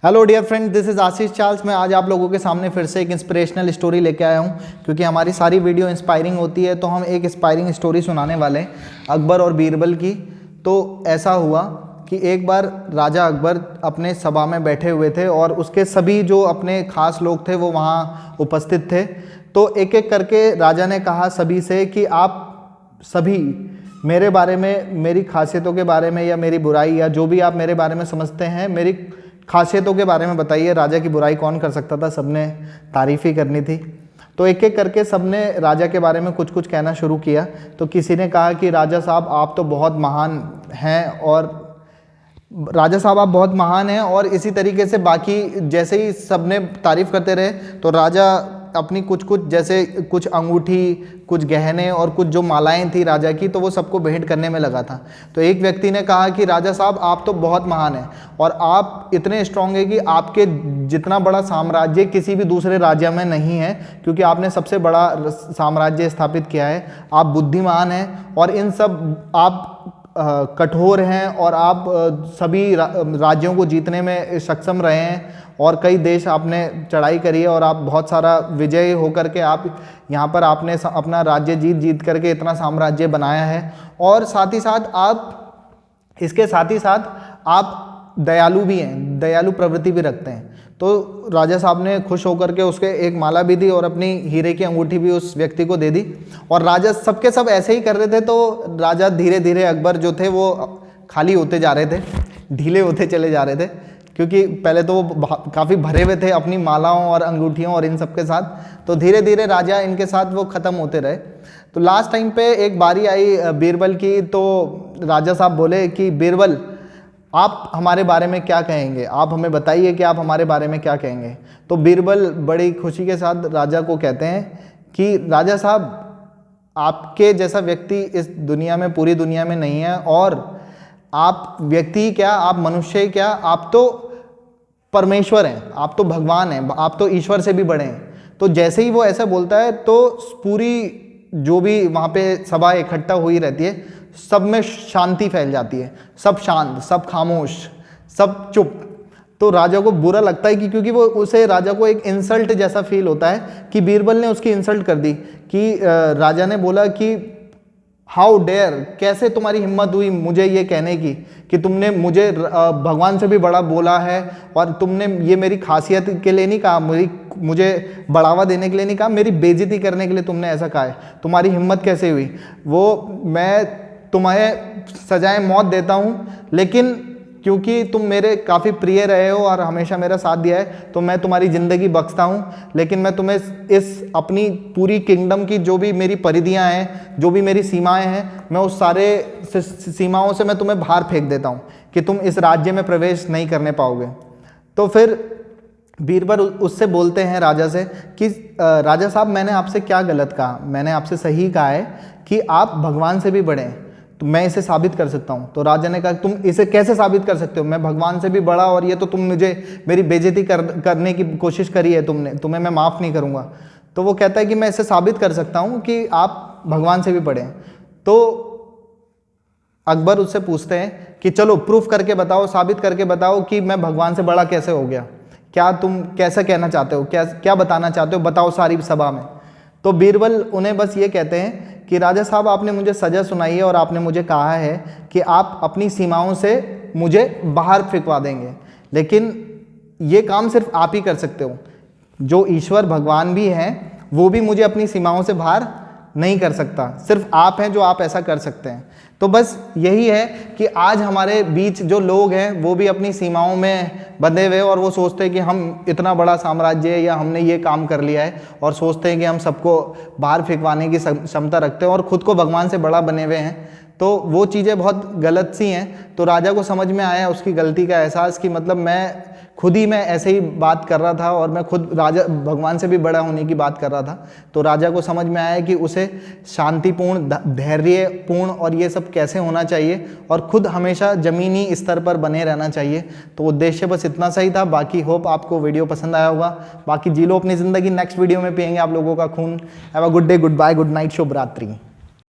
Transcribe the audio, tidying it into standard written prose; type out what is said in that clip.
Hello dear friend, this is Ashish Charles. मैं आज आप लोगों के सामने फिर से एक इंस्पिरेशनल स्टोरी लेके आया हूँ। क्योंकि हमारी सारी वीडियो इंस्पायरिंग होती है, तो हम एक इंस्पायरिंग स्टोरी सुनाने वाले हैं अकबर और बीरबल की। तो ऐसा हुआ कि एक बार राजा अकबर अपने सभा में बैठे हुए थे और उसके सभी जो अपने खास लोग थे वो वहाँ उपस्थित थे। तो एक एक करके राजा ने कहा सभी से कि आप सभी मेरे बारे में, मेरी खासियतों के बारे में या मेरी बुराई या जो भी आप मेरे बारे में समझते हैं, मेरी खासियतों के बारे में बताइए। राजा की बुराई कौन कर सकता था, सबने तारीफ़ ही करनी थी। तो एक एक करके सबने राजा के बारे में कुछ कुछ कहना शुरू किया। तो किसी ने कहा कि राजा साहब आप तो बहुत महान हैं, और राजा साहब आप बहुत महान हैं। और इसी तरीके से बाकी जैसे ही सबने तारीफ़ करते रहे तो राजा अपनी कुछ कुछ जैसे कुछ अंगूठी, कुछ गहने और कुछ जो मालाएं थी राजा की, तो वो सबको भेंट करने में लगा था। तो एक व्यक्ति ने कहा कि राजा साहब आप तो बहुत महान हैं और आप इतने स्ट्रांग हैं कि आपके जितना बड़ा साम्राज्य किसी भी दूसरे राज्य में नहीं है, क्योंकि आपने सबसे बड़ा साम्राज्य स्थापित किया है। आप बुद्धिमान हैं और इन सब आप कठोर हैं और आप सभी राज्यों को जीतने में सक्षम रहे हैं और कई देश आपने चढ़ाई करी है और आप बहुत सारा विजयी होकर के आप यहाँ पर आपने अपना राज्य जीत जीत करके इतना साम्राज्य बनाया है। और साथ ही साथ आप दयालु भी हैं, दयालु प्रवृत्ति भी रखते हैं। तो राजा साहब ने खुश होकर के उसके एक माला भी दी और अपनी हीरे की अंगूठी भी उस व्यक्ति को दे दी। और राजा सबके सब ऐसे ही कर रहे थे। तो राजा धीरे धीरे अकबर जो थे वो खाली होते जा रहे थे, ढीले होते चले जा रहे थे, क्योंकि पहले तो वो काफ़ी भरे हुए थे अपनी मालाओं और अंगूठियों और इन सब के साथ। तो धीरे धीरे राजा इनके साथ वो ख़त्म होते रहे। तो लास्ट टाइम पे एक बारी आई बीरबल की। तो राजा साहब बोले कि बीरबल आप हमारे बारे में क्या कहेंगे, आप हमें बताइए कि आप हमारे बारे में क्या कहेंगे। तो बीरबल बड़ी खुशी के साथ राजा को कहते हैं कि राजा साहब आपके जैसा व्यक्ति इस दुनिया में, पूरी दुनिया में नहीं है। और आप व्यक्ति क्या, आप मनुष्य ही क्या, आप तो परमेश्वर हैं, आप तो भगवान हैं, आप तो ईश्वर से भी बड़े हैं। तो जैसे ही वो ऐसा बोलता है तो पूरी जो भी वहाँ पे सभा इकट्ठा हुई रहती है, सब में शांति फैल जाती है। सब शांत, सब खामोश, सब चुप। तो राजा को बुरा लगता है कि क्योंकि वो उसे राजा को एक इंसल्ट जैसा फील होता है कि बीरबल ने उसकी इंसल्ट कर दी। कि राजा ने बोला कि हाउ डेयर, कैसे तुम्हारी हिम्मत हुई मुझे ये कहने की कि तुमने मुझे भगवान से भी बड़ा बोला है, और तुमने ये मेरी खासियत के लिए नहीं कहा, मुझे बढ़ावा देने के लिए नहीं कहा, मेरी बेइज्जती करने के लिए तुमने ऐसा कहा है। तुम्हारी हिम्मत कैसे हुई? वो मैं तुम्हें सजाए मौत देता हूँ, लेकिन क्योंकि तुम मेरे काफ़ी प्रिय रहे हो और हमेशा मेरा साथ दिया है, तो मैं तुम्हारी ज़िंदगी बख्शता हूँ। लेकिन मैं तुम्हें इस अपनी पूरी किंगडम की जो भी मेरी परिधियाँ हैं, जो भी मेरी सीमाएं हैं, मैं उस सारे सीमाओं से मैं तुम्हें बाहर फेंक देता हूँ कि तुम इस राज्य में प्रवेश नहीं करने पाओगे। तो फिर बीरबल उससे बोलते हैं राजा से कि राजा साहब मैंने आपसे क्या गलत कहा? मैंने आपसे सही कहा है कि आप भगवान से भी बड़े हैं, तो मैं इसे साबित कर सकता हूँ। तो राजा ने कहा तुम इसे कैसे साबित कर सकते हो? मैं भगवान से भी बड़ा, और ये तो तुम मुझे मेरी बेइज्जती करने की कोशिश करी है तुमने, तुम्हें मैं माफ़ नहीं करूँगा। तो वो कहता है कि मैं इसे साबित कर सकता हूँ कि आप भगवान से भी बड़े हैं। तो अकबर उससे पूछते हैं कि चलो प्रूफ करके बताओ, साबित करके बताओ कि मैं भगवान से बड़ा कैसे हो गया। क्या तुम कैसे कहना चाहते हो, क्या बताना चाहते हो, बताओ सारी सभा में। तो बीरबल उन्हें बस ये कहते हैं कि राजा साहब आपने मुझे सजा सुनाई है और आपने मुझे कहा है कि आप अपनी सीमाओं से मुझे बाहर फेंकवा देंगे, लेकिन ये काम सिर्फ आप ही कर सकते हो। जो ईश्वर भगवान भी हैं वो भी मुझे अपनी सीमाओं से बाहर नहीं कर सकता, सिर्फ आप हैं जो आप ऐसा कर सकते हैं। तो बस यही है कि आज हमारे बीच जो लोग हैं वो भी अपनी सीमाओं में बंधे हुए, और वो सोचते हैं कि हम इतना बड़ा साम्राज्य है या हमने ये काम कर लिया है, और सोचते हैं कि हम सबको बाहर फेंकवाने की क्षमता रखते हैं और ख़ुद को भगवान से बड़ा बने हुए हैं। तो वो चीज़ें बहुत गलत सी हैं। तो राजा को समझ में आया उसकी गलती का एहसास कि मतलब मैं खुद ही मैं ऐसे ही बात कर रहा था और मैं खुद राजा भगवान से भी बड़ा होने की बात कर रहा था। तो राजा को समझ में आया कि उसे शांतिपूर्ण, धैर्यपूर्ण और ये सब कैसे होना चाहिए, और खुद हमेशा ज़मीनी स्तर पर बने रहना चाहिए। तो उद्देश्य बस इतना सही था। बाकी होप आपको वीडियो पसंद आया होगा। बाकी जी लो अपनी ज़िंदगी, नेक्स्ट वीडियो में पियेंगे आप लोगों का खून। Have a good day, goodbye, good night, शुभ रात्रि।